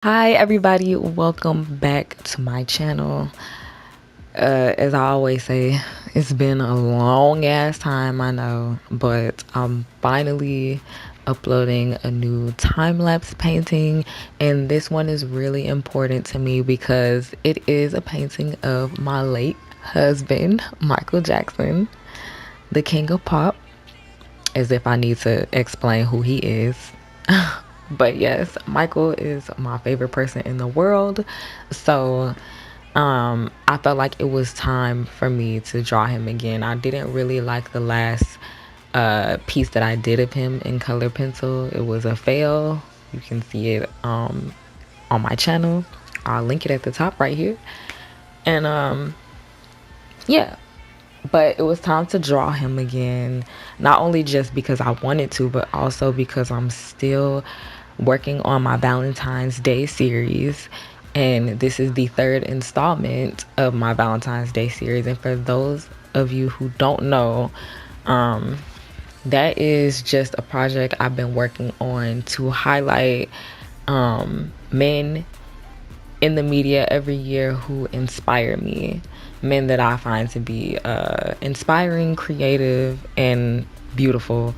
Hi everybody, welcome back to my channel. As I always say, it's been a long ass time, I know, but I'm finally uploading a new time-lapse painting, and this one is really important to me because it is a painting of my late husband, Michael Jackson, the king of pop, as if I need to explain who he is. But yes, Michael is my favorite person in the world. So I felt like it was time for me to draw him again. I didn't really like the last piece that I did of him in color pencil. It was a fail. You can see it on my channel. I'll link it at the top right here. And yeah, but it was time to draw him again, not only just because I wanted to, but also because I'm still working on my Valentine's Day series, and this is the third installment of my Valentine's Day series. And for those of you who don't know, that is just a project I've been working on to highlight men in the media every year who inspire me, men that I find to be inspiring, creative, and beautiful.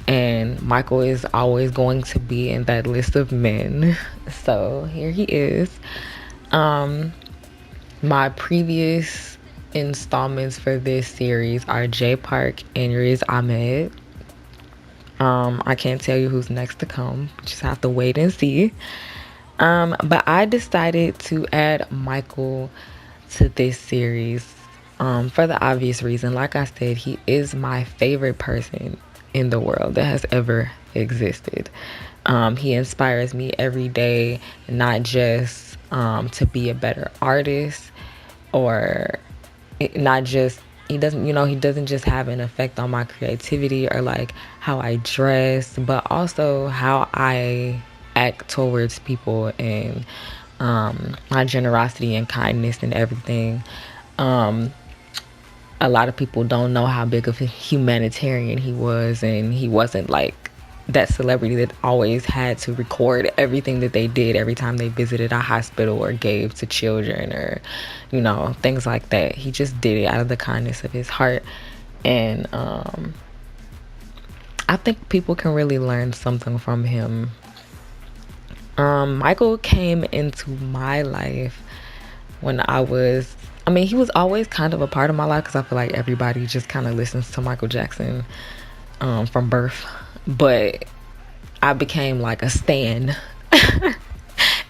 And Michael is always going to be in that list of men. So here he is. My previous installments for this series are Jay Park and Riz Ahmed. I can't tell you who's next to come. Just have to wait and see. But I decided to add Michael to this series for the obvious reason. Like I said, he is my favorite person in the world that has ever existed. He inspires me every day, not just to be a better artist, or not just, he doesn't just have an effect on my creativity or like how I dress, but also how I act towards people, and my generosity and kindness and everything. A lot of people don't know how big of a humanitarian he was, and he wasn't like that celebrity that always had to record everything that they did every time they visited a hospital or gave to children, or things like that. He just did it out of the kindness of his heart. And I think people can really learn something from him. Michael came into my life when he was always kind of a part of my life, because I feel like everybody just kind of listens to Michael Jackson from birth. But I became like a stan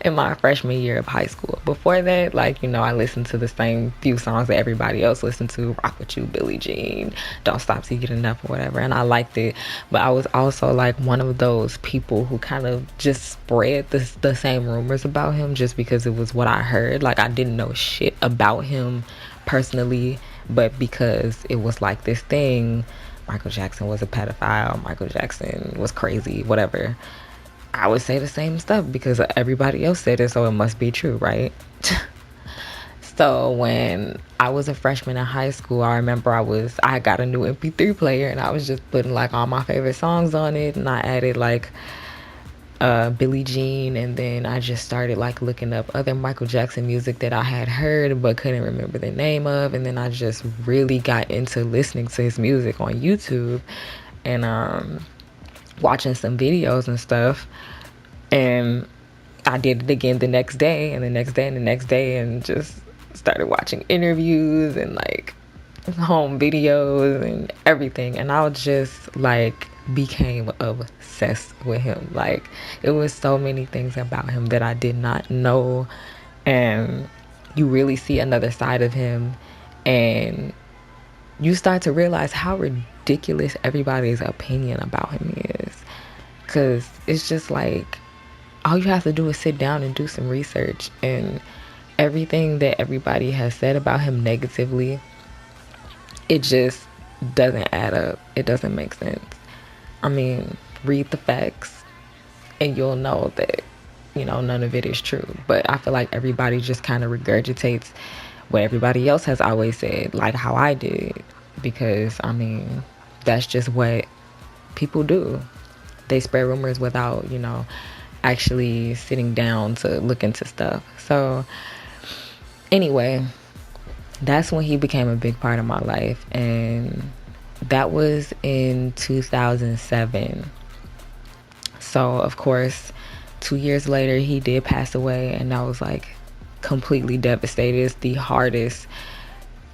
in my freshman year of high school. Before that, I listened to the same few songs that everybody else listened to: Rock With You, Billie Jean, Don't Stop Till You Get Enough, or whatever. And I liked it. But I was also like one of those people who kind of just spread the same rumors about him just because it was what I heard. Like, I didn't know shit about him personally, but because it was like this thing, Michael Jackson was a pedophile, Michael Jackson was crazy, whatever, I would say the same stuff because everybody else said it, so it must be true, right? So when I was a freshman in high school, I remember I got a new MP3 player, and I was just putting like all my favorite songs on it, and I added like Billie Jean, and then I just started like looking up other Michael Jackson music that I had heard but couldn't remember the name of, and then I just really got into listening to his music on YouTube, and watching some videos and stuff. And I did it again the next day, and the next day, and the next day, and just started watching interviews and like home videos and everything. And I just like became obsessed with him. Like, it was so many things about him that I did not know, and you really see another side of him, and you start to realize how ridiculous everybody's opinion about him is. Because it's just like, all you have to do is sit down and do some research, and everything that everybody has said about him negatively, it just doesn't add up. It doesn't make sense. I mean, read the facts and you'll know that, none of it is true. But I feel like everybody just kind of regurgitates what everybody else has always said, like how I did. Because, that's just what people do. They spread rumors without, actually sitting down to look into stuff. So anyway, that's when he became a big part of my life, and that was in 2007. So of course 2 years later he did pass away, and I was like completely devastated. It's the hardest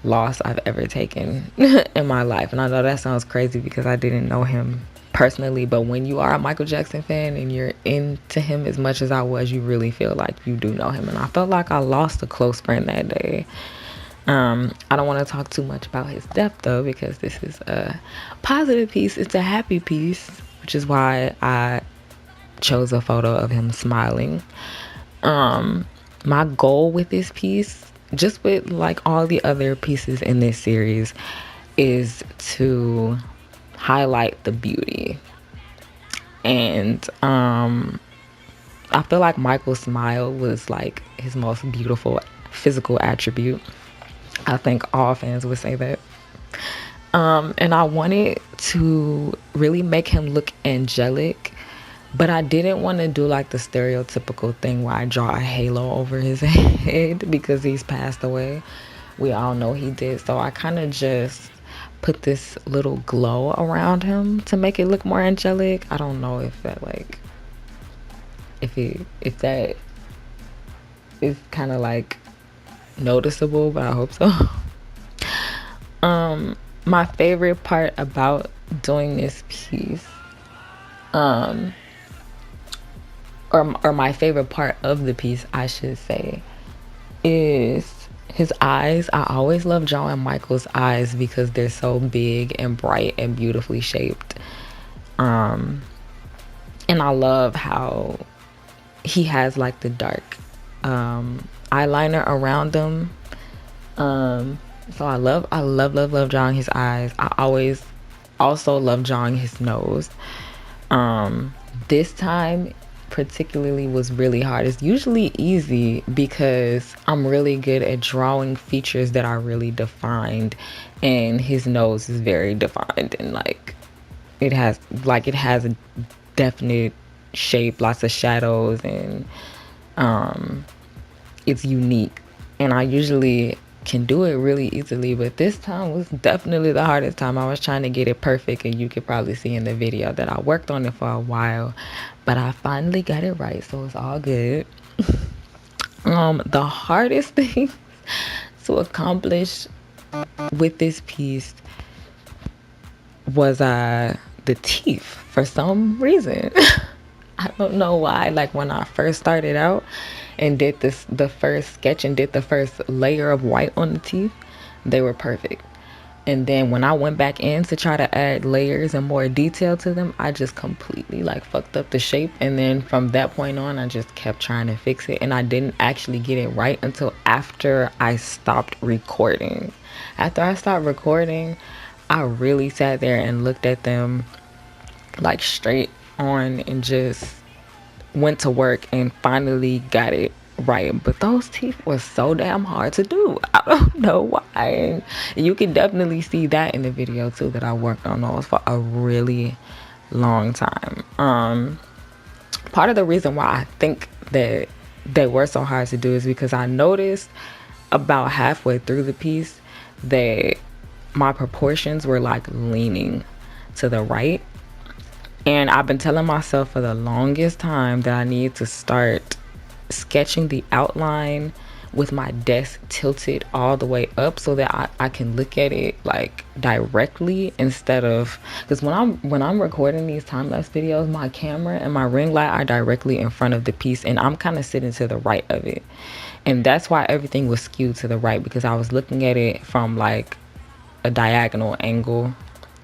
loss I've ever taken in my life. And I know that sounds crazy because I didn't know him personally, but when you are a Michael Jackson fan and you're into him as much as I was, you really feel like you do know him. And I felt like I lost a close friend that day. I don't want to talk too much about his death though, because this is a positive piece. It's a happy piece, which is why I chose a photo of him smiling. My goal with this piece, just with like all the other pieces in this series, is to highlight the beauty. And I feel like Michael's smile was like his most beautiful physical attribute. I think all fans would say that. And I wanted to really make him look angelic, but I didn't want to do like the stereotypical thing where I draw a halo over his head because he's passed away. We all know he did. So I kind of just put this little glow around him to make it look more angelic. I don't know if that like, if that is kind of like noticeable, but I hope so. My favorite part about doing this piece, or my favorite part of the piece, I should say, is his eyes. I always love drawing Michael's eyes because they're so big and bright and beautifully shaped. And I love how he has like the dark eyeliner around them. So I love drawing his eyes. I always also love drawing his nose. This time particularly was really hard. It's usually easy because I'm really good at drawing features that are really defined, and his nose is very defined, and like it has a definite shape, lots of shadows, and it's unique. And I usually can do it really easily, but this time was definitely the hardest time. I was trying to get it perfect, and you could probably see in the video that I worked on it for a while, but I finally got it right, so it's all good. The hardest thing to accomplish with this piece was the teeth. For some reason I don't know why. Like when I first started out and did the first sketch and did the first layer of white on the teeth, they were perfect. And then when I went back in to try to add layers and more detail to them, I just completely like fucked up the shape. And then from that point on, I just kept trying to fix it, and I didn't actually get it right until after I stopped recording. After I stopped recording, I really sat there and looked at them like straight on and just went to work and finally got it right. But those teeth were so damn hard to do. I don't know why. And you can definitely see that in the video too, that I worked on those for a really long time. Part of the reason why I think that they were so hard to do is because I noticed about halfway through the piece that my proportions were like leaning to the right. And I've been telling myself for the longest time that I need to start sketching the outline with my desk tilted all the way up so that I can look at it like directly, instead of, because when I'm recording these time-lapse videos, my camera and my ring light are directly in front of the piece, and I'm kind of sitting to the right of it. And that's why everything was skewed to the right, because I was looking at it from like a diagonal angle,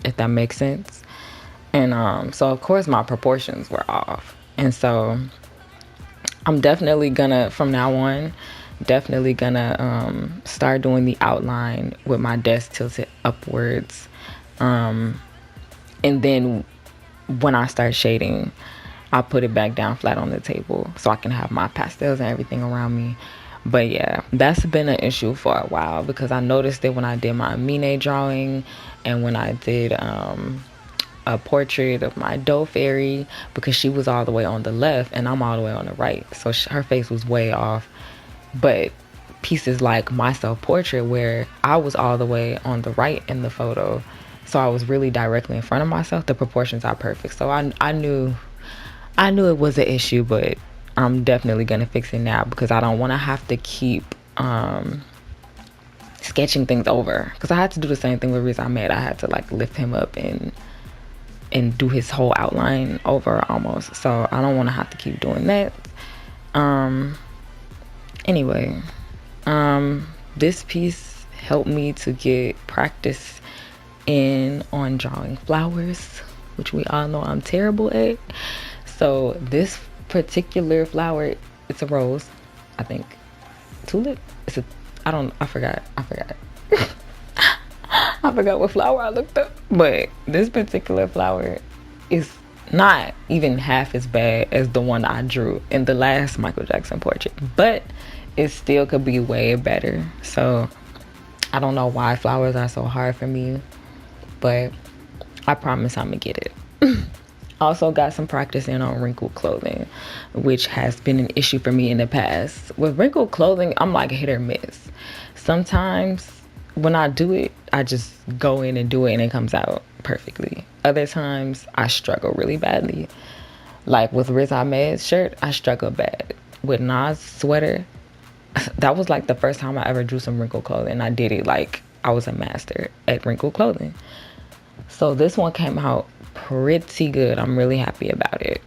if that makes sense. And so of course my proportions were off. And so I'm definitely gonna, from now on, start doing the outline with my desk tilted upwards. And then when I start shading, I'll put it back down flat on the table so I can have my pastels and everything around me. But yeah, that's been an issue for a while, because I noticed that when I did my Mine drawing and when I did a portrait of my dough fairy because she was all the way on the left and I'm all the way on the right, so her face was way off. But pieces like my self-portrait, where I was all the way on the right in the photo, so I was really directly in front of myself, the proportions are perfect. So I knew it was an issue, but I'm definitely gonna fix it now because I don't want to have to keep sketching things over, because I had to do the same thing with Riz Ahmed. I had to like lift him up and do his whole outline over almost, so I don't want to have to keep doing that. Anyway, this piece helped me to get practice in on drawing flowers, which we all know I'm terrible at. So this particular flower, it's a rose, I think. Tulip? I forgot. I forgot what flower I looked up. But this particular flower is not even half as bad as the one I drew in the last Michael Jackson portrait, but it still could be way better. So I don't know why flowers are so hard for me, but I promise I'm gonna get it. Also got some practice in on wrinkled clothing, which has been an issue for me in the past. With wrinkled clothing, I'm like hit or miss. Sometimes when I do it, I just go in and do it and it comes out perfectly. Other times I struggle really badly. Like with Riz Ahmed's shirt, I struggle bad. With Nas' sweater, that was like the first time I ever drew some wrinkled clothing. I did it like I was a master at wrinkled clothing. So this one came out pretty good. I'm really happy about it.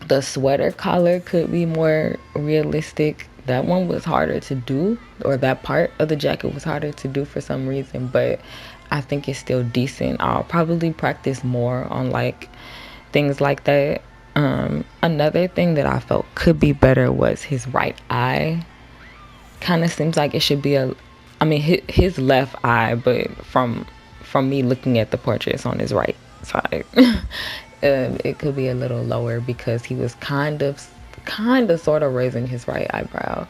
The sweater collar could be more realistic. That one was harder to do, or that part of the jacket was harder to do for some reason, but I think it's still decent. I'll probably practice more on like things like that. Another thing that I felt could be better was his right eye. Kind of seems like it should be his left eye, but from me looking at the portrait, it's on his right side. It could be a little lower because he was kind of sort of raising his right eyebrow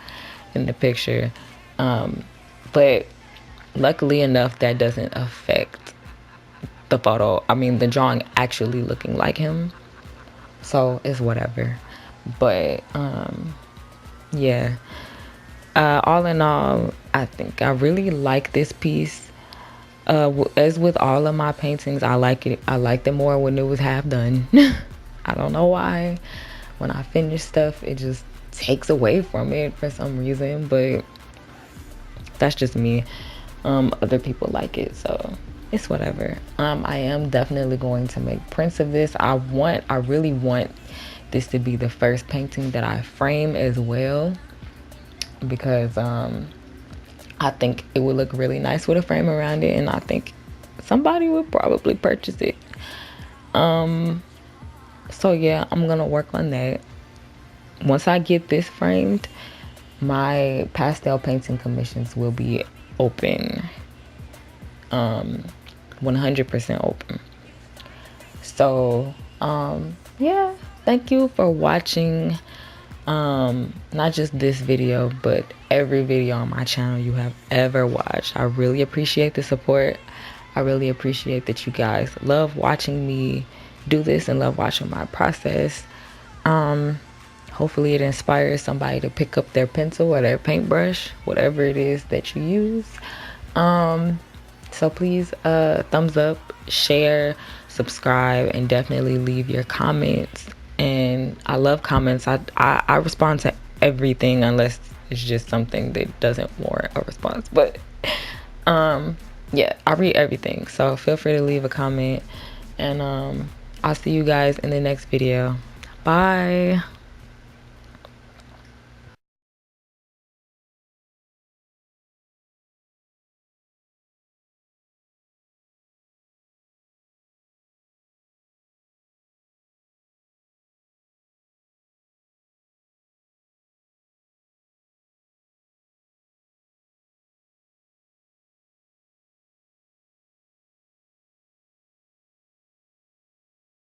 in the picture, but luckily enough that doesn't affect the photo, the drawing actually looking like him, so it's whatever. But yeah, all in all, I think I really like this piece. As with all of my paintings, I like them more when it was half done. I don't know why. When I finish stuff, it just takes away from it for some reason, but that's just me. Other people like it, so it's whatever. I am definitely going to make prints of this. I really want this to be the first painting that I frame as well, because I think it would look really nice with a frame around it, and I think somebody would probably purchase it. So yeah, I'm gonna work on that. Once I get this framed, my pastel painting commissions will be open, 100% open. So yeah, thank you for watching. Not just this video, but every video on my channel you have ever watched. I really appreciate the support. I really appreciate that you guys love watching me do this and love watching my process. Hopefully it inspires somebody to pick up their pencil or their paintbrush, whatever it is that you use. So please thumbs up, share, subscribe, and definitely leave your comments. And I love comments. I respond to everything unless it's just something that doesn't warrant a response, but yeah, I read everything, so feel free to leave a comment, and I'll see you guys in the next video. Bye.